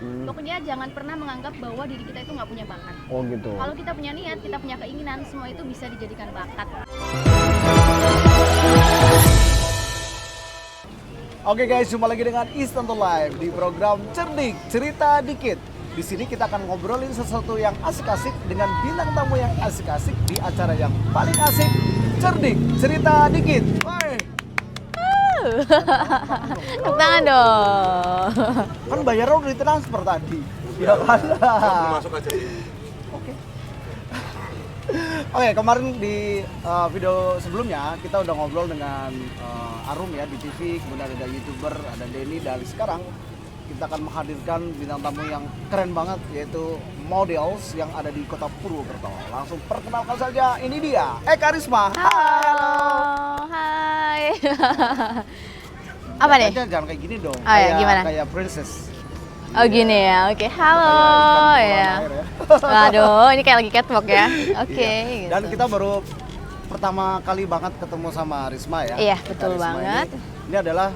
Pokoknya jangan pernah menganggap bahwa diri kita itu nggak punya bakat. Oh gitu. Kalau kita punya niat, kita punya keinginan, semua itu bisa dijadikan bakat. Oke guys, jumpa lagi dengan Istanto Live di program Cerdik Cerita Dikit. Di sini kita akan ngobrolin sesuatu yang asik-asik dengan bintang tamu yang asik-asik di acara yang paling asik, Cerdik Cerita Dikit. Woi. Tepuk tangan dong. Kan bayarnya udah ditransfer tadi. Ya kan? Masuk aja sih. Oke. Oke, kemarin di video sebelumnya kita udah ngobrol dengan Arum ya di TV, kemudian ada YouTuber, ada Denny, dan sekarang kita akan menghadirkan bintang tamu yang keren banget, yaitu models yang ada di kota Purwokerto. Langsung perkenalkan saja, ini dia Eka Risma. Halo, hai. Apa nih? Jangan kayak gini dong. Oh ya, gimana? Kayak princess. Oh gini ya, oke. Halo, ya. Waduh, ini kayak lagi catwalk ya. Oke. Iya. Dan Gitu. kita baru pertama kali banget ketemu sama Risma ya. Iya, Eka betul Risma banget. Ini adalah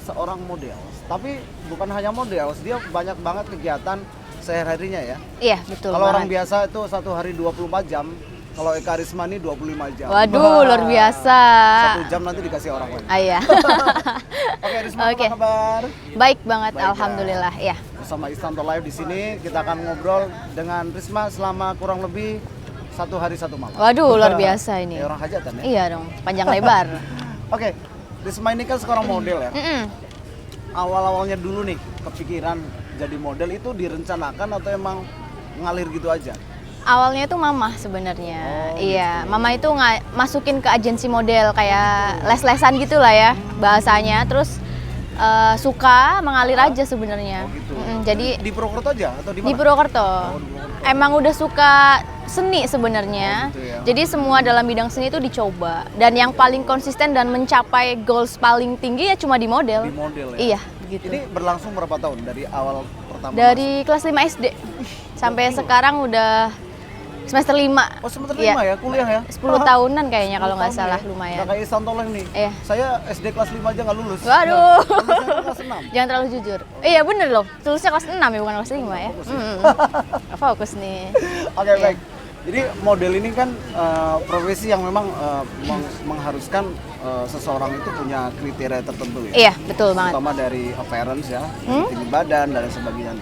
seorang model. Tapi bukan hanya model, dia banyak banget kegiatan sehari-harinya ya. Iya, betul. Kalau orang banget. biasa itu satu hari 24 jam, kalau Eka Risma ini 25 jam. Waduh, Wah. luar biasa. 1 jam nanti dikasih orang lain. Ah, iya. Oke, Risma, Oke. apa kabar? Baik banget, Baik, ya. alhamdulillah. Iya. Bersama Istanto Live di sini kita akan ngobrol dengan Risma selama kurang lebih 1 hari 1 malam. Waduh, luar biasa ini. Kayak orang hajatan ya. Iya dong, panjang lebar. Oke, Risma ini kan seorang model ya. Mm-mm. Awal-awalnya dulu nih kepikiran jadi model itu direncanakan atau emang ngalir gitu aja? Awalnya itu mama sebenarnya. Oh, Iya, gitu. mama itu masukin ke agensi model kayak les-lesan gitu lah ya bahasanya. Terus suka mengalir aja sebenarnya. Oh gitu. Jadi Di Purwokerto aja atau di mana? di Purwokerto. Oh, di Purwokerto. Emang udah suka seni sebenarnya. Oh, gitu ya. Jadi semua dalam bidang seni itu dicoba. Dan yang paling konsisten dan mencapai goals paling tinggi ya cuma di model. Di model ya? Iya, gitu. Ini berlangsung berapa tahun dari awal pertama? Dari kelas 5 SD sampai sekarang udah semester 5. Oh semester 5 Iya. ya, kuliah ya? 10 tahunan kayaknya kalau nggak 10 tahun salah, ya? lumayan. Nggak kayak Istanto Live nih. Iya. Saya SD kelas 5 aja nggak lulus. Waduh. Lulusnya kelas 6. Jangan terlalu jujur. Iya bener loh, tulisnya kelas 6 ya bukan kelas 5 ya. Fokus ya. Fokus nih. Oke, Iya. baik. Jadi model ini kan profesi yang memang mengharuskan seseorang itu punya kriteria tertentu ya. Iya, betul banget. Terutama dari appearance ya, tinggi badan dan sebagainya.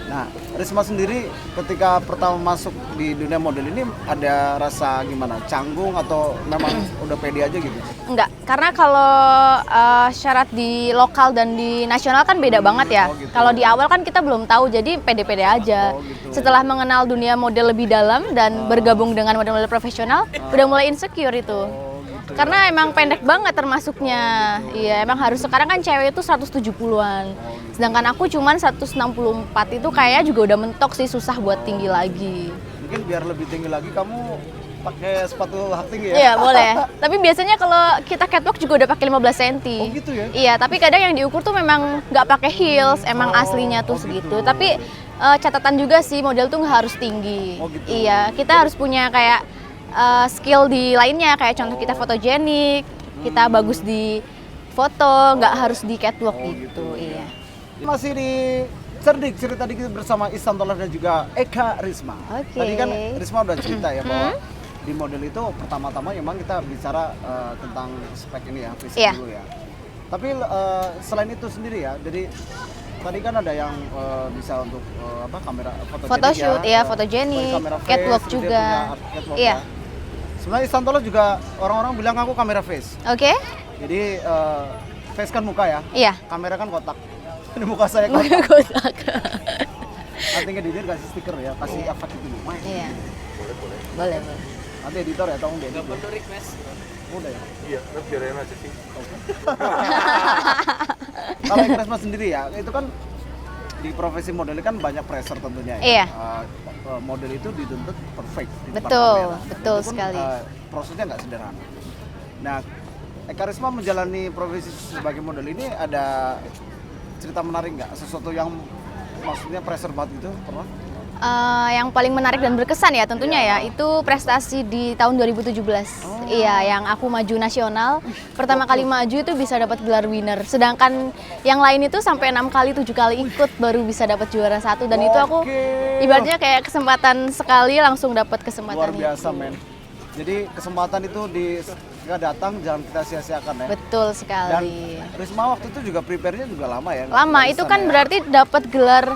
Nah, Risma sendiri ketika pertama masuk di dunia model ini ada rasa gimana? Canggung atau memang udah pede aja gitu? Enggak, karena kalau syarat di lokal dan di nasional kan beda banget ya. oh gitu. Kalau di awal kan kita belum tahu, jadi pede-pede aja. Oh gitu. Setelah mengenal dunia model lebih dalam dan bergabung dengan model-model profesional, udah mulai insecure itu. Oh gitu. Karena emang pendek banget termasuknya. Iya, emang harus sekarang kan cewek itu 170-an. Sedangkan aku cuman 164 itu kayaknya juga udah mentok sih, susah buat tinggi lagi. Mungkin biar lebih tinggi lagi kamu pakai sepatu hak tinggi ya? Iya, boleh. Tapi biasanya kalau kita catwalk juga udah pakai 15 cm. Oh gitu ya? Iya, tapi kadang yang diukur tuh memang nggak pakai heels, emang aslinya tuh oh segitu. gitu. Tapi catatan juga sih model tuh nggak harus tinggi. Oh gitu. Iya, kita harus punya kayak skill di lainnya, kayak contoh kita fotogenik, kita bagus di foto, nggak harus di catwalk gitu. Iya. Masih di Cerdik Cerita Dikit bersama Istanto Live dan juga Eka Risma. Oke. Tadi kan Risma udah cerita ya bahwa di model itu pertama-tama memang kita bicara tentang spek ini ya, fisik Iya. dulu ya. Tapi selain itu sendiri ya, jadi tadi kan ada yang bisa untuk kamera Photoshoot, iya, ya, fotogenik, kamera face, catwalk terus dia juga. punya catwalk Iya. ya. Sebenarnya Istanto Live juga orang-orang bilang aku kamera face. Oke? Jadi face kan muka ya, Iya. kamera kan kotak. Ini muka saya kotak. Kotak. Nanti editor kasih stiker ya, kasih efek itu lumayan. Iya. Boleh, boleh. Nanti editor ya, tolong diedit. Perlu request. Udah ya. Iya, biarin aja sih. Kalau Risma sendiri ya, itu kan di profesi model kan banyak pressure tentunya ya. Iya. Model itu dituntut perfect di depan Betul, kamera. betul Itu pun, sekali. prosesnya nggak sederhana. Nah, Eka Risma menjalani profesi sebagai model ini ada cerita menarik nggak? Sesuatu yang maksudnya pressure banget gitu pernah? Yang paling menarik dan berkesan ya tentunya ya itu prestasi di tahun 2017. Iya, yang aku maju nasional. Pertama kali maju itu bisa dapat gelar winner. Sedangkan yang lain itu sampai 6 kali, 7 kali ikut baru bisa dapat juara 1. Dan itu aku ibaratnya kayak kesempatan sekali langsung dapat kesempatan Luar biasa itu. men. Jadi kesempatan itu ketika datang jangan kita sia-siakan ya. Betul Dan sekali. Risma waktu itu juga prepare-nya juga lama ya. Lama, itu kan berarti dapat gelar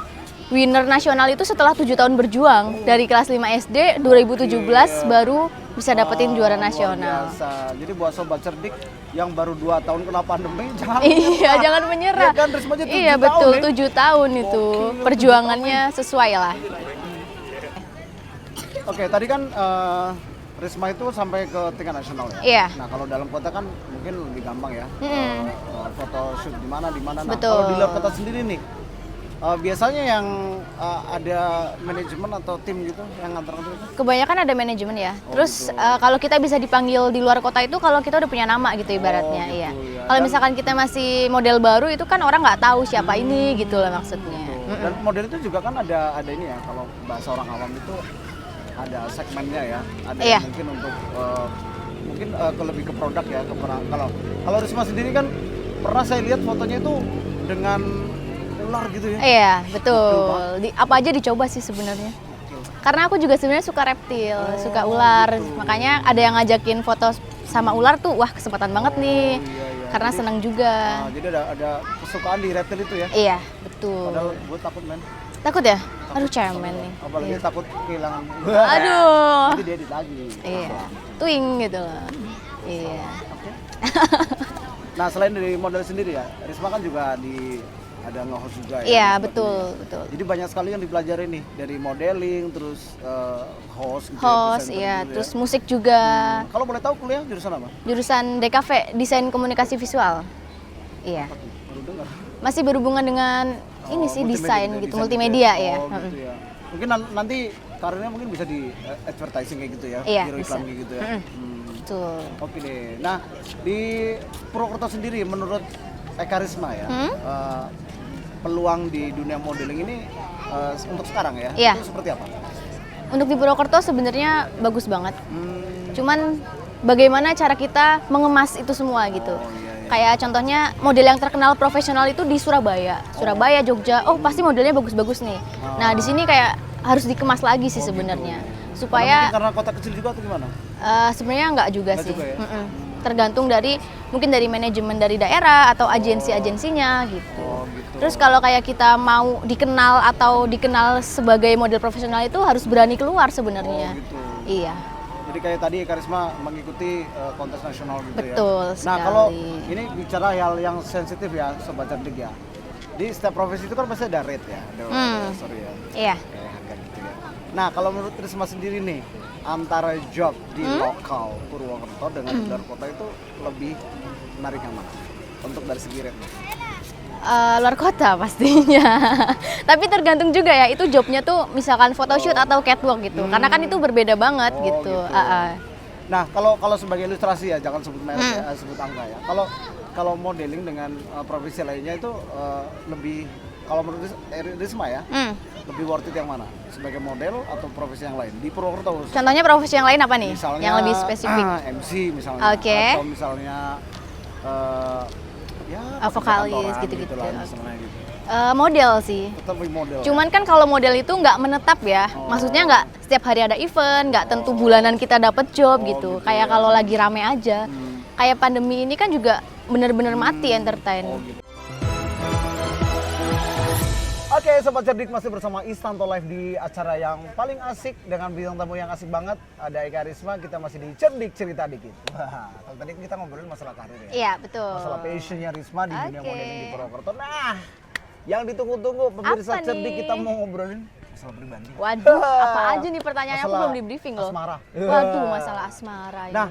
winner nasional itu setelah 7 tahun berjuang. Dari kelas 5 SD 2017 baru bisa dapetin juara nasional. Luar biasa. Jadi buat sobat cerdik yang baru 2 tahun kena pandemi jangan Iya, jangan menyerah. Iya kan, Risma aja 7 Iya tahun betul, nih. 7 tahun itu. Gokil, Perjuangannya sesuai lah. Oke, tadi kan Risma itu sampai ke tingkat nasional ya. Iya. Nah, kalau dalam kota kan mungkin lebih gampang ya. Mm-mm. Foto shoot di mana. Nah, Betul. kalau di luar kota sendiri nih, biasanya yang ada manajemen atau tim gitu yang nganter-nganter itu? Kebanyakan ada manajemen ya. Oh, Terus gitu. kalau kita bisa dipanggil di luar kota itu kalau kita udah punya nama gitu ibaratnya. Oh, gitu, Iya. ya. Kalau Dan- misalkan kita masih model baru itu kan orang nggak tahu siapa ini gitu lah maksudnya. Dan model itu juga kan ada ini ya, kalau bahasa orang awam itu ada segmennya ya. Ada Iya. yang mungkin untuk mungkin lebih ke produk ya, kalau Risma sendiri kan pernah saya lihat fotonya itu dengan ular gitu ya. Iya, betul. Apa aja dicoba sih sebenarnya. Karena aku juga sebenarnya suka reptil, suka ular. Makanya ada yang ngajakin foto sama ular tuh, wah kesempatan banget nih. Iya. Karena Jadi- senang juga. Jadi ada kesukaan di reptil itu ya. Iya, betul. Padahal gue takut men. Takut ya? Aduh, cemen nih. Apalagi Iya. takut kehilangan. Aduh. Nanti dia edit lagi. Iya. Twing gitu loh. Iya. Nah, selain dari model sendiri ya, Risma kan juga ada nge-host juga ya. Iya, di betul, sebagainya. betul. Jadi banyak sekali yang dipelajari nih dari modeling, terus host gitu ya, Host, presenter iya. gitu ya. Terus musik juga. Kalau boleh tahu kuliah jurusan apa? Jurusan DKV, Desain Komunikasi Visual. Iya. Baru dengar. Masih berhubungan dengan ini sih desain gitu, multimedia ya. Oh, gitu ya. Mungkin nanti karirnya mungkin bisa di advertising kayak gitu ya, Iya, biro iklan bisa. kayak gitu ya. Betul. Oke deh. Nah, di Purwokerto sendiri menurut Eka Risma ya, peluang di dunia modeling ini untuk sekarang ya, Iya. itu seperti apa? Untuk di Purwokerto sebenarnya bagus banget. Cuman bagaimana cara kita mengemas itu semua gitu. Oh, iya. Kayak contohnya model yang terkenal profesional itu di Surabaya, Jogja. Oh pasti modelnya bagus-bagus nih. Nah di sini kayak harus dikemas lagi sih sebenarnya, supaya Karena kota kecil juga atau gimana? sebenarnya nggak juga Nggak sih. juga ya? Tergantung dari mungkin dari manajemen dari daerah atau agensi-agensinya gitu. Oh gitu. Terus kalau kayak kita mau dikenal atau dikenal sebagai model profesional itu harus berani keluar sebenarnya. Oh, gitu. Iya. Jadi kayak tadi Eka Risma mengikuti kontes nasional gitu Betul ya. Nah sekali. kalau ini bicara hal yang sensitif ya, sobat cerdik ya. Di setiap profesi itu kan pasti ada rate ya, sorry ya. Iya. Kayak harga gitu ya. Nah kalau menurut Risma sendiri nih, antara job di lokal Purwokerto dengan di luar kota itu lebih menarik yang mana? Untuk dari segi rate. Luar kota pastinya. Tapi tergantung juga ya, itu jobnya tuh misalkan photoshoot atau catwalk gitu. Karena kan itu berbeda banget Oh, gitu. gitu. Nah kalau sebagai ilustrasi ya, jangan sebut merek ya, sebut angka ya. Kalau modeling dengan profesi lainnya itu lebih, kalau menurut Risma ya, lebih worth it yang mana? Sebagai model atau profesi yang lain di Purwokerto khususnya? Contohnya profesi yang lain apa nih? Misalnya Yang lebih spesifik. MC misalnya, Oke. atau misalnya ya Vokalis, kantoran gitu-gitu. lah, misalnya gitu. Model sih. Tetap lebih model. Cuman kan kalau model itu nggak menetap ya, maksudnya nggak setiap hari ada event, nggak tentu bulanan kita dapat job gitu. Kayak kalau lagi rame aja. Kayak pandemi ini kan juga bener-bener mati entertain. Gitu. Oke, Sobat Cerdik masih bersama Istanto Live di acara yang paling asik dengan bintang tamu yang asik banget. Ada Eka Risma, kita masih di Cerdik Cerita Dikit. Wah, kalau tadi kita ngobrolin masalah karir ya. Iya betul. Masalah passionnya Risma di dunia Oke. modeling di Purwokerto. Nah, yang ditunggu-tunggu pemirsa Apa Cerdik, nih? kita mau ngobrolin masalah pribadi. Waduh, apa aja nih pertanyaannya? Aku Masalah belum di briefing loh. asmara. Waduh, masalah asmara ini. Nah,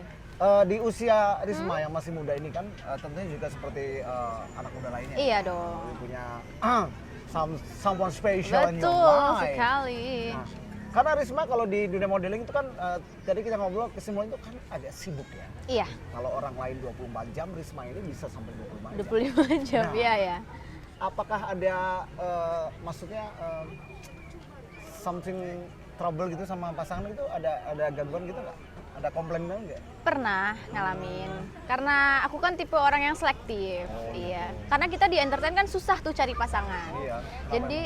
di usia Risma yang masih muda ini kan tentunya juga seperti anak muda lainnya. Iya dong. Punya someone special in your Betul life. sekali. Nah, karena Risma kalau di dunia modeling itu kan tadi kita ngobrol kesimpulan itu kan agak sibuk ya. Iya, Kalau orang lain 24 jam, Risma ini bisa sampai 25 jam. 25 jam, Nah. iya ya. apakah ada maksudnya something trouble gitu sama pasangan itu, ada gangguan gitu nggak? Ada komplain nggak? Pernah ngalamin. Karena aku kan tipe orang yang selektif. Iya. Karena kita di entertain kan susah tuh cari pasangan. Iya. Jadi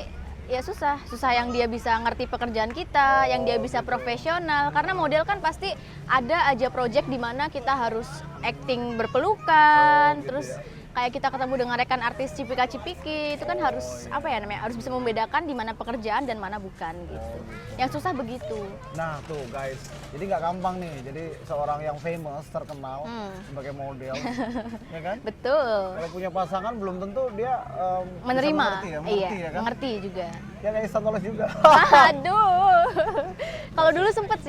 ya susah yang dia bisa ngerti pekerjaan kita, yang dia bisa profesional. Karena model kan pasti ada aja project di mana kita harus acting berpelukan, gitu terus ya. kayak kita ketemu dengan rekan artis cipika-cipiki, itu kan harus apa ya namanya, harus bisa membedakan di mana pekerjaan dan mana bukan gitu. Yang susah begitu. Nah tuh guys, jadi nggak gampang nih, jadi seorang yang famous, terkenal sebagai model, ya kan? Betul. Kalau punya pasangan belum tentu dia bisa Menerima. mengerti ya, Iya, ya kan? mengerti juga. Ya kayak Istantoles juga. Aduh. Kalau dulu sempet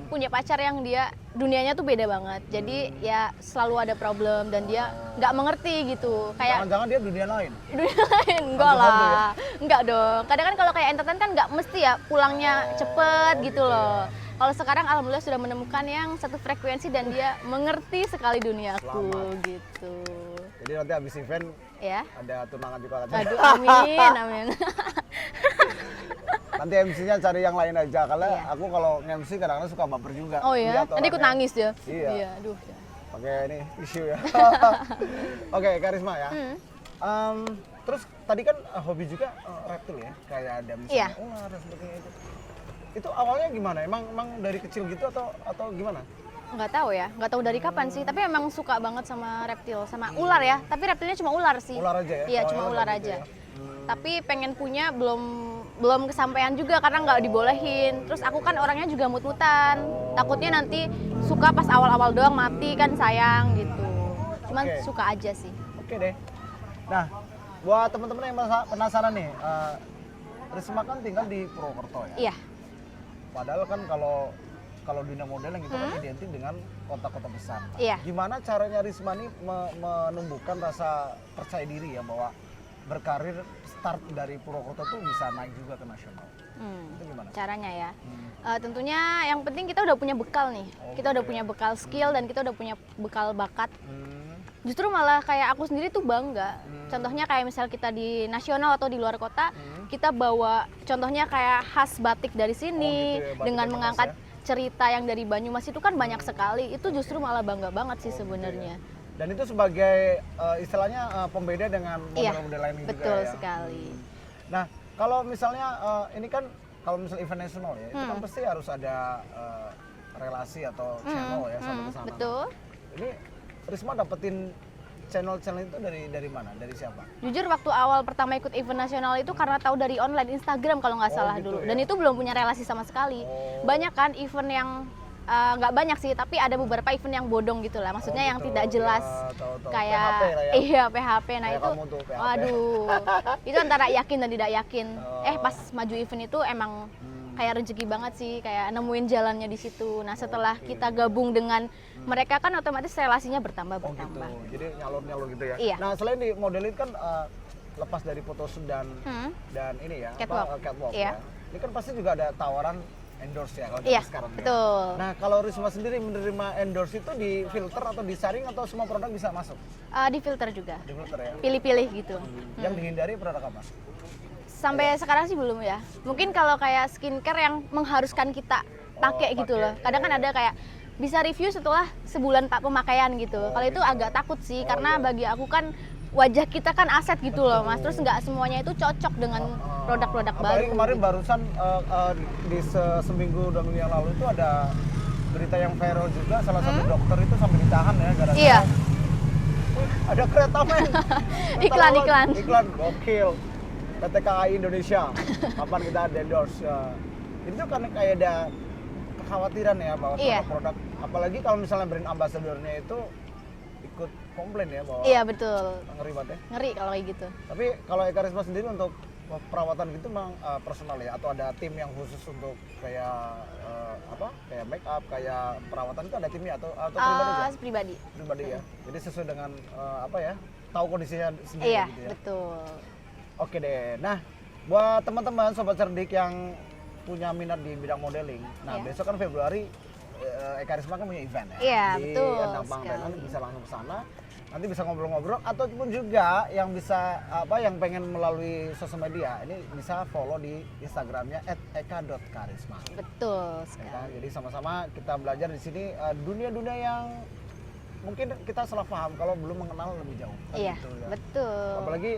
punya pacar yang dia dunianya tuh beda banget. Jadi ya selalu ada problem dan dia nggak mengerti gitu. Kayak Jangan-jangan dia dunia lain. dunia lain enggak lah. Enggak dong. Kadang kan kalau kayak entertain kan nggak mesti ya pulangnya cepet gitu loh. Kalau sekarang alhamdulillah sudah menemukan yang satu frekuensi dan dia mengerti sekali duniaku Selamat. gitu. Jadi nanti habis event Ya. ada tunangan juga katanya. Aduh, amin, amin. Nanti MC-nya cari yang lain aja, karena Iya. aku kalau nge-MC kadang-kadang suka baper juga. Oh ya, Lihat nanti ikut orangnya. nangis ya. Iya. Aduh. Pakai ini isu ya. Oke, Karisma ya. Terus tadi kan hobi juga reptil ya, kayak ada misalnya Iya. ular dan sebagainya itu. Itu awalnya gimana? Emang dari kecil gitu atau gimana? Nggak tahu ya, nggak tahu dari kapan sih. Tapi emang suka banget sama reptil, sama ular ya. Tapi reptilnya cuma ular sih. Ular aja ya? Iya, Oh, cuma ular ular gitu aja. ya. Tapi pengen punya belum kesampaian juga karena nggak dibolehin. Terus aku kan orangnya juga mut-mutan. Takutnya nanti suka pas awal-awal doang mati kan sayang gitu. Cuman Oke. suka aja sih. Oke deh. Nah, buat teman-teman yang penasaran nih, Risma kan tinggal di Purwokerto ya. Iya. Padahal kan kalau dunia modeling itu kan identik dengan kota-kota besar. Iya. Gimana caranya Risma nih menumbuhkan rasa percaya diri ya bahwa berkarir start dari Purwokerto tuh bisa naik juga ke nasional. Itu gimana? Caranya ya. Tentunya yang penting kita udah punya bekal nih. Kita udah punya bekal skill dan kita udah punya bekal bakat. Justru malah kayak aku sendiri tuh bangga. Contohnya kayak misal kita di nasional atau di luar kota, kita bawa contohnya kayak khas batik dari sini gitu ya, batik dengan Banyumas mengangkat ya. cerita yang dari Banyumas itu kan banyak sekali. Itu justru malah bangga banget sih sebenarnya. Dan itu sebagai istilahnya pembeda dengan Iya, model-model lain juga betul ya. sekali. Nah, kalau misalnya ini kan kalau misalnya event nasional ya, itu kan pasti harus ada relasi atau channel ya sampai ke sana. Betul. Ini Risma dapetin channel-channel itu dari mana? Dari siapa? Jujur waktu awal pertama ikut event nasional itu karena tahu dari online Instagram kalau nggak Oh, salah gitu dulu. ya? Dan itu belum punya relasi sama sekali. Oh. Banyak kan event yang nggak banyak sih, tapi ada beberapa event yang bodong gitu lah. Maksudnya yang gitu. tidak jelas. Ya, tahu-tahu. Kayak PHP lah ya. iya PHP. Nah Kayak itu kamu tuh, PHP. waduh. Itu antara yakin dan tidak yakin. Oh. Pas maju event itu emang kayak rezeki banget sih, kayak nemuin jalannya di situ. Nah, setelah kita gabung dengan mereka kan otomatis relasinya bertambah. Oh gitu. Jadi nyalur-nyalur gitu ya. Iya. Nah, selain di modeling kan lepas dari photoshoot dan ini ya, Catwalk. catwalk Iya. ya. Ini kan pasti juga ada tawaran endorse ya kalau Iya, zaman sekarang ya. betul. Nah, kalau Risma sendiri menerima endorse itu di filter atau disaring atau semua produk bisa masuk? Di filter juga. Di filter ya. Pilih-pilih gitu. Yang dihindari produk apa? Sampai sekarang sih belum ya. Mungkin kalau kayak skincare yang mengharuskan kita pakai gitu pakai. loh. Kadang kan ada kayak bisa review setelah sebulan pemakaian gitu. Kalau itu agak takut sih karena bagi aku kan wajah kita kan aset gitu loh Mas. Terus nggak semuanya itu cocok dengan produk-produk baru. Apalagi kemarin gitu. barusan di seminggu 2 minggu yang lalu itu ada berita yang viral juga, salah satu dokter itu sampai ditahan ya gara-gara Iya. ada kereta men. Kereta Iklan, lewat. iklan. Iklan gokil. PT KAI Indonesia. Kapan kita ada endorse? Itu kan kayak ada kekhawatiran ya bahwa Iya. produk, apalagi kalau misalnya brand ambassador-nya itu ikut komplain ya bahwa Iya betul. ngeri banget ya. Ngeri kalau kayak gitu. Tapi kalau Eka Risma sendiri untuk perawatan gitu memang personal ya, atau ada tim yang khusus untuk kayak kayak make up, kayak perawatan itu ada timnya atau pribadi aja? Pribadi. Pribadi ya. Jadi sesuai dengan tahu kondisinya sendiri Iya, gitu ya. betul. Oke deh. Nah, buat teman-teman sobat cerdik yang punya minat di bidang modeling. Nah, Iya. besok kan Februari Eka Risma kan punya event ya. Iya, di betul Endang Pangdenan, sekali. bisa langsung ke sana. nanti bisa ngobrol-ngobrol, ataupun juga yang bisa yang pengen melalui sosial media ini bisa follow di Instagramnya @eka.karisma. Betul Ya kan? sekali. Jadi sama-sama kita belajar di sini dunia-dunia yang mungkin kita salah paham kalau belum mengenal lebih jauh. Kan Iya, gitu ya. betul. Apalagi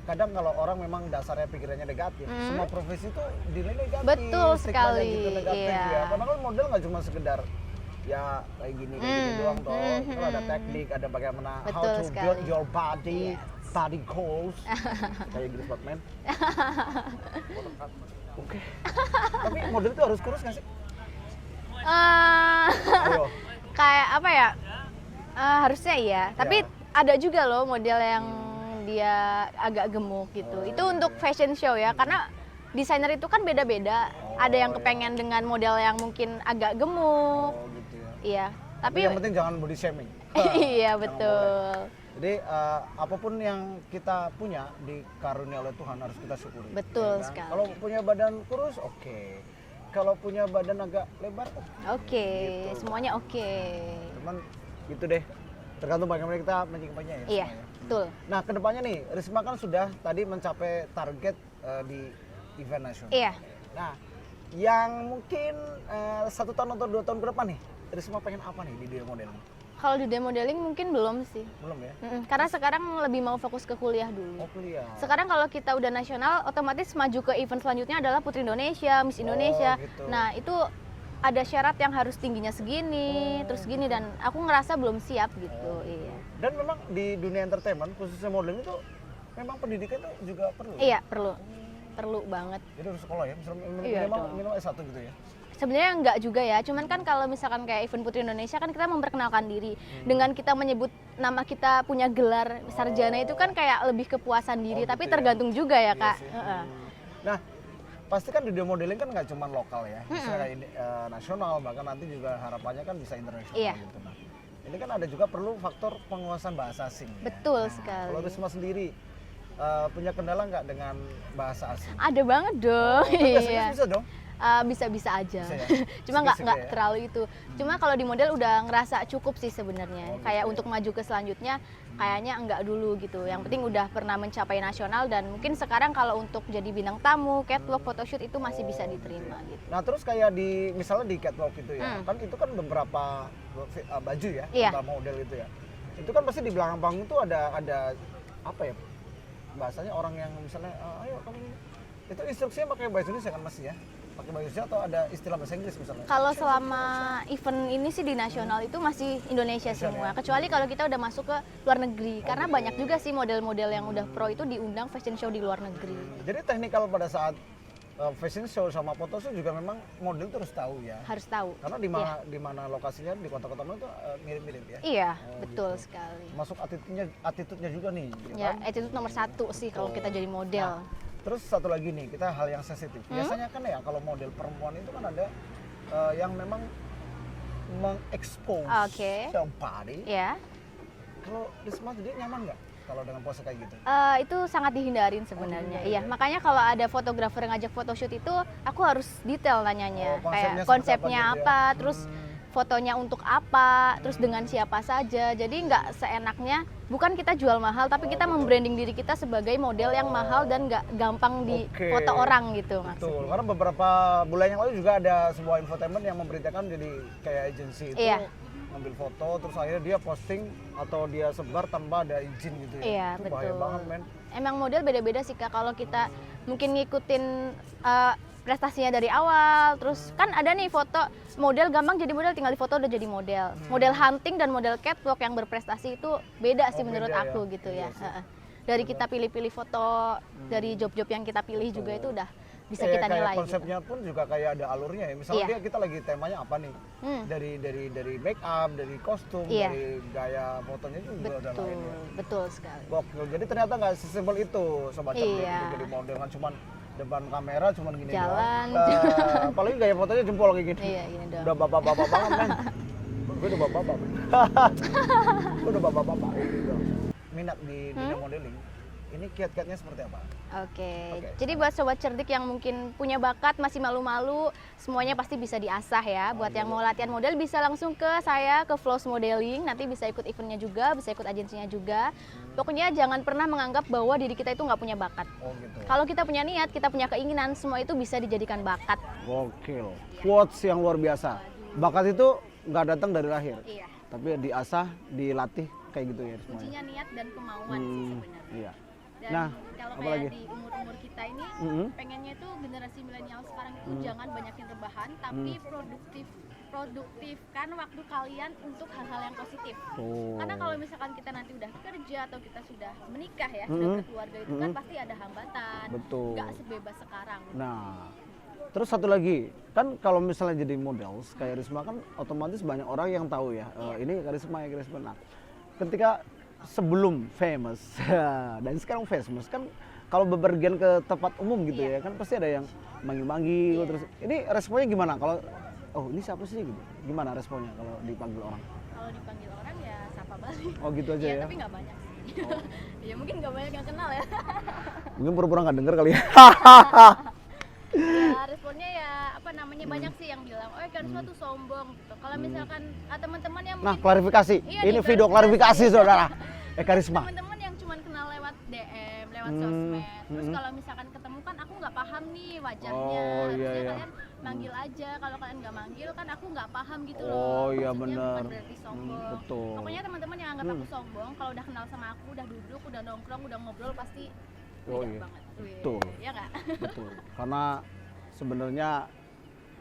kadang kalau orang memang dasarnya pikirannya negatif, semua profesi itu dinilai negatif. Betul stigmanya sekali, gitu negatif iya. ya. Karena kan model nggak cuma sekedar ya kayak gini doang toh. Itu ada teknik, ada bagaimana how Betul to sekali. build your body, Yes. body goals. Kayak Gris Batman. Oke. Tapi model itu harus kurus nggak sih? Eh, Ayo. kayak apa ya? Harusnya iya. Tapi Ya. ada juga loh model yang dia agak gemuk gitu. Itu untuk fashion show ya, karena desainer itu kan beda-beda. Ada yang kepengen dengan model yang mungkin agak gemuk. Oh gitu ya. Iya. Tapi Tapi yang penting jangan body shaming. iya Jangan betul. Jadi apapun yang kita punya dikarunia oleh Tuhan harus kita syukuri. Betul ya kan? sekali. Kalau punya badan kurus, oke. Kalau punya badan agak lebar, oke. Oke, Gitu. semuanya oke. Cuman gitu deh. Tergantung bagaimana kita menyikapinya ya. Iya, semuanya. betul. Nah kedepannya nih, Risma kan sudah tadi mencapai target di event nasional. Iya. Nah, yang mungkin 1 tahun atau 2 tahun ke depan nih, Risma pengen apa nih di dunia modeling? Kalau di demo modeling mungkin belum sih. Belum ya? Karena sekarang lebih mau fokus ke kuliah Oh dulu. kuliah. Sekarang kalau kita udah nasional, otomatis maju ke event selanjutnya adalah Putri Indonesia, Miss Indonesia. gitu. Nah, itu ada syarat yang harus tingginya segini, terus gini, dan aku ngerasa belum siap gitu. Iya. Dan memang di dunia entertainment, khususnya modeling itu memang pendidikan itu juga perlu. Iya, perlu banget. Jadi harus sekolah ya, misalnya Iya minimal, dong. minimal S1 gitu ya. Sebenarnya enggak juga ya, cuman kan kalau misalkan kayak event Putri Indonesia kan kita memperkenalkan diri. Dengan kita menyebut nama kita punya gelar sarjana itu kan kayak lebih kepuasan diri, Oh, tapi gitu ya. tergantung juga ya, Iya Kak. sih. Heeh. Nah, pasti kan dunia modeling kan nggak cuma lokal ya, bisa kayak nasional, bahkan nanti juga harapannya kan bisa internasional Iya. gitu. Nah, ini kan ada juga perlu faktor penguasaan bahasa asing. Ya. Betul Nah, sekali. Kalau Risma sendiri punya kendala nggak dengan bahasa asing? Ada banget dong. Tapi bahasa Iya. Inggris bisa dong. Bisa aja. Bisa ya? Cuma nggak Spesifik ya? terlalu itu. Cuma kalau di model udah ngerasa cukup sih sebenarnya. Oh, gitu Kayak ya. untuk maju ke selanjutnya kayaknya enggak dulu gitu. Yang penting udah pernah mencapai nasional, dan mungkin sekarang kalau untuk jadi bintang tamu, catwalk, photoshoot itu masih bisa diterima gitu. Nah terus kayak di misalnya di catwalk itu ya, kan itu kan beberapa baju ya, Iya. beberapa model itu ya. Itu kan pasti di belakang panggung tuh ada apa ya bahasanya orang yang misalnya ayo kamu ini. Itu instruksinya pakai bahasa Indonesia kan masih ya? Pakai bahasa Indonesia atau ada istilah bahasa Inggris misalnya? Kalau selama event ini sih di nasional itu masih Indonesia semua. Kecuali kalau kita udah masuk ke luar negeri. Karena banyak juga sih model-model yang udah pro itu diundang fashion show di luar negeri. Jadi teknikal pada saat fashion show sama foto show juga memang model terus tahu ya. Harus tahu. Karena di mana lokasinya di kota-kota mana itu mirip-mirip ya. Iya, Oh, betul gitu. sekali. Masuk attitude-nya juga nih. Ya, kan? attitude nomor 1 sih kalau kita jadi model. Terus satu lagi nih, kita hal yang sensitif. Biasanya kan ya kalau model perempuan itu kan ada yang memang mengekspos Oke. their body. Ya, Kalau Risma jadi nyaman nggak kalau dengan pose kayak gitu? itu sangat dihindarin sebenarnya. Iya, makanya kalau ada fotografer yang ngajak photoshoot itu, aku harus detail nanyanya. Oh, Kayak konsepnya konsepnya seperti apa apa, gitu ya? terus fotonya untuk apa, terus dengan siapa saja. Jadi nggak seenaknya, bukan kita jual mahal, tapi kita membranding diri kita sebagai model yang mahal dan nggak gampang di Oke. foto orang gitu Betul, maksudnya. karena beberapa bulan yang lalu juga ada sebuah infotainment yang memberitakan jadi kayak agensi itu Iya. ngambil foto, terus akhirnya dia posting atau dia sebar tanpa ada izin gitu ya. Iya, Itu bahaya betul. banget men. Emang model beda-beda sih Kak, kalau kita mungkin ngikutin prestasinya dari awal, terus kan ada nih foto model gampang jadi model, tinggal di foto udah jadi model. Model hunting dan model catwalk yang berprestasi itu beda sih menurut beda ya. aku gitu Iya ya. sih. Heeh. Dari kita pilih-pilih foto, dari job-job yang kita pilih juga itu udah bisa kita Kayak nilai gitu. konsepnya pun juga kayak ada alurnya ya. Misalnya Iya. kita lagi temanya apa nih? Hmm. Dari make up, dari kostum, Iya. dari gaya fotonya juga udah Betul, lain ya. betul sekali. Gokil. Jadi ternyata nggak sesimpel itu sobat cerdik Iya. untuk jadi model kan cuman depan kamera cuman gini Jalan. doang. Apalagi gaya fotonya jempol kayak gini. Iya, gini dong. Udah bapak-bapak banget men. Gue udah bapak-bapak. Gue udah bapak-bapak gitu. Minat di dunia modeling ini kiat-kiatnya seperti apa? Oke, Oke. jadi buat sobat cerdik yang mungkin punya bakat masih malu-malu, semuanya pasti bisa diasah ya. Buat yang mau latihan model bisa langsung ke saya, ke Flows Modeling, nanti bisa ikut eventnya juga, bisa ikut agensinya juga. Pokoknya jangan pernah menganggap bahwa diri kita itu nggak punya bakat. Oh gitu. Kalau kita punya niat, kita punya keinginan, semua itu bisa dijadikan bakat. Gokil. Quotes yang luar biasa. Bakat itu nggak datang dari lahir, Iya, tapi diasah, dilatih kayak gitu ya semuanya. kuncinya niat dan kemauan sih sebenarnya. Iya. Dan Nah, kalau apa kayak lagi? di umur-umur kita ini, pengennya itu generasi milenial sekarang itu jangan banyakin rebahan, tapi produktifkan waktu kalian untuk hal-hal yang positif. Oh. Karena kalau misalkan kita nanti udah kerja atau kita sudah menikah ya, sudah berkeluarga itu kan pasti ada hambatan. Betul. Nggak sebebas sekarang. Nah, terus satu lagi, kan kalau misalnya jadi model kayak Risma kan otomatis banyak orang yang tahu ya, ini Risma ya Risma. Nah, ketika sebelum famous dan sekarang famous kan kalau bepergian ke tempat umum gitu ya kan pasti ada yang manggil-manggil terus. Ini responnya gimana kalau oh ini siapa sih gitu? Gimana responnya kalau dipanggil orang? Kalau dipanggil orang ya sapa balik. Oh gitu aja Iya, ya. tapi nggak banyak sih. Ya mungkin nggak banyak yang kenal ya. Mungkin pura-pura nggak denger kali ya. Ya, responnya ya apa namanya banyak sih yang bilang, oh Karisma tuh sombong gitu. Kalau misalkan teman-teman yang Nah, mungkin klarifikasi. Iya, Ini nih, video klarifikasi Saudara. Karisma. teman-teman yang cuma kenal lewat DM, lewat sosmed. Terus kalau misalkan ketemu kan aku nggak paham nih wajahnya. Oh, iya, Harusnya iya. kalian manggil aja. Kalau kalian nggak manggil kan aku nggak paham gitu loh. Oh, iya, Maksudnya benar. bukan berarti sombong. Betul. Pokoknya teman-teman yang anggap aku sombong, kalau udah kenal sama aku, udah duduk, udah nongkrong, udah ngobrol pasti Oh, beda iya. banget. Wih, Betul. Iya nggak? Betul. Karena sebenarnya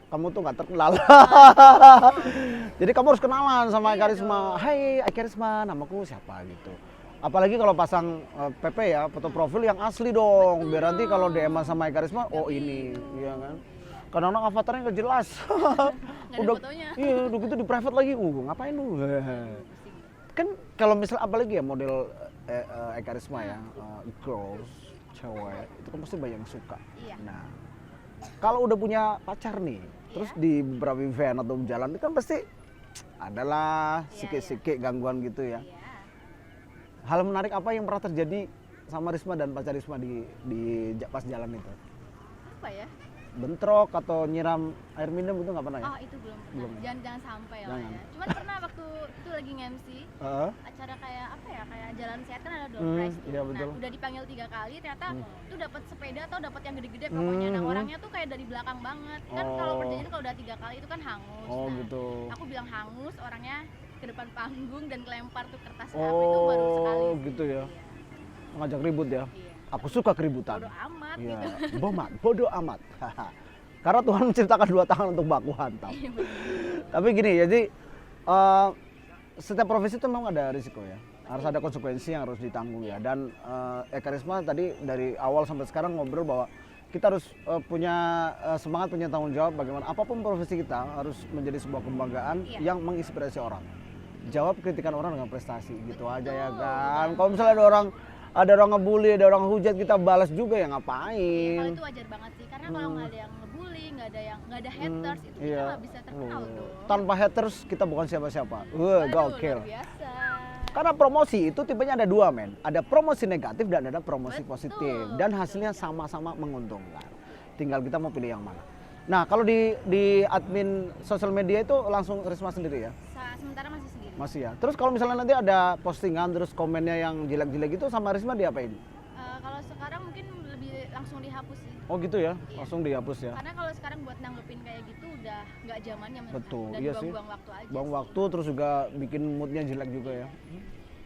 kamu tuh nggak terkenal. Jadi kamu harus kenalan sama Iya Karisma. Hai, Karisma, namaku siapa gitu. Apalagi kalau pasang PP ya, foto profil yang asli dong. Biar nanti kalau DM sama Karisma, oh ini, iya kan. Kadang-kadang avatarnya nggak jelas. Nggak ada fotonya. Iya, udah gitu di private lagi. Ngapain lu? Kan kalau misal apalagi ya model Karisma ya, girls, cewek, itu kan pasti banyak yang suka. Iya. Nah, kalau udah punya pacar nih, terus di beberapa event atau jalan itu kan pasti adalah sikit-sikit gangguan gitu ya. Iya. Hal menarik apa yang pernah terjadi sama Risma dan pacar Risma di pas jalan itu? Apa ya? Bentrok atau nyiram air minum itu nggak pernah ya? Oh itu belum pernah. Jangan sampai lah Jangan. ya. Cuman pernah waktu itu lagi nge-MC Heeh. acara kayak apa ya, kayak jalan sehat kan ada door prize tuh. iya, betul. Nah udah dipanggil 3 kali ternyata tuh dapat sepeda atau dapat yang gede-gede pokoknya. Nah orangnya tuh kayak dari belakang banget kan. Kalau Oh. perjanjian kalau udah 3 kali itu kan hangus. Oh, Nah, gitu. aku bilang hangus, orangnya ke depan panggung dan kelempar tuh kertas apa itu baru sekali. Oh, sih. gitu ya. Iya. Ngajak ribut ya. Iya. Aku suka keributan. Bodo amat Iya, gitu. bodoh amat. Karena Tuhan menciptakan 2 tangan untuk baku hantam. Iya, bener. Tapi gini, jadi setiap profesi itu memang ada risiko ya. Harus ada konsekuensi yang harus ditanggung ya. Dan Karisma tadi dari awal sampai sekarang ngobrol bahwa kita harus punya semangat, punya tanggung jawab bagaimana apapun profesi kita harus menjadi sebuah kebanggaan yang menginspirasi orang. Jawab kritikan orang dengan prestasi gitu aja ya kan. Kalau misalnya ada orang ngebully, ada orang hujat, kita balas juga ya Kalau ngapain. itu wajar banget sih, karena kalau nggak ada yang ngebully, nggak ada haters, itu kita Iya. nggak bisa terkenal dong. Tanpa haters kita bukan siapa-siapa. Waduh, Gokil. luar biasa. Karena promosi itu tipenya ada 2 men. Ada promosi negatif dan ada promosi Betul, positif. Dan hasilnya sama-sama menguntungkan. Tinggal kita mau pilih yang mana. Nah kalau di admin sosial media itu langsung Risma sendiri ya? Sementara masih sendiri. Masih ya? Terus kalau misalnya nanti ada postingan terus komennya yang jelek-jelek itu sama Risma diapain? Kalau sekarang mungkin lebih langsung dihapus sih. Oh gitu ya? Iya. Langsung dihapus ya? Karena kalau sekarang buat nanggepin kayak gitu udah nggak zamannya menurut Betul, aku. Dan iya sih. buang-buang waktu aja. Buang sih. waktu terus juga bikin moodnya jelek juga ya?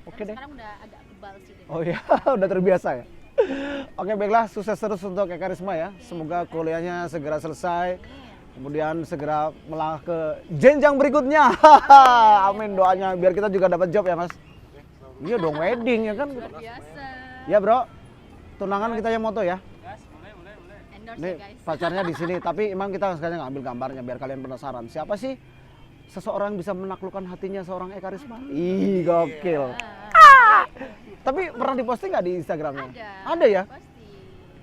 Oke Tapi deh. sekarang udah agak kebal sih. deh. Oh iya, udah terbiasa ya. Oke baiklah, sukses terus untuk Karisma ya. Semoga kuliahnya segera selesai. Kemudian segera melangkah ke jenjang berikutnya. Amin doanya biar kita juga dapat job ya mas. Iya dong wedding ya kan. Luar biasa. Ya bro, tunangan kita yang moto ya. Endorse Nih ya guys. pacarnya di sini. Tapi emang kita sekarang ngambil gambarnya biar kalian penasaran. Siapa sih seseorang bisa menaklukkan hatinya seorang Karisma? Ih gokil. Tapi pernah diposting nggak di Instagramnya? Ada ya? Pasti.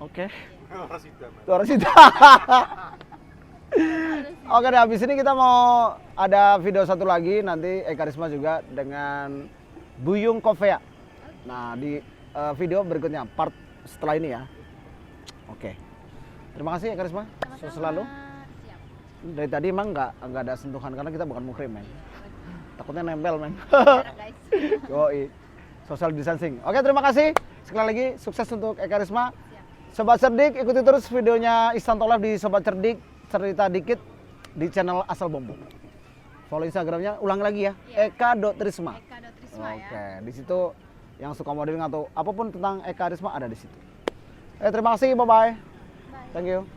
Oke. Orang Sidam. Suara Sita. Oke deh, habis ini kita mau ada video satu lagi nanti Karisma juga dengan Buyung Kovea. Nah di video berikutnya, part setelah ini ya. Oke. Terima kasih Eka Risma. Sukses selalu. Siap. Dari tadi emang nggak ada sentuhan karena kita bukan muhrim, men. Takutnya nempel, men. Jarak, guys. Yoi. Social distancing. Oke, terima kasih. Sekali lagi sukses untuk Eka Risma. Sobat Cerdik, ikuti terus videonya Istanto Live di Sobat Cerdik, cerita dikit di channel Asal Bombo. Follow Instagramnya, ulang lagi ya, Iya. eka.risma. Eka.risma ya. Oke, di situ yang suka modeling atau apapun tentang Eka Risma ada di situ. Terima kasih, bye-bye. Bye. Thank you.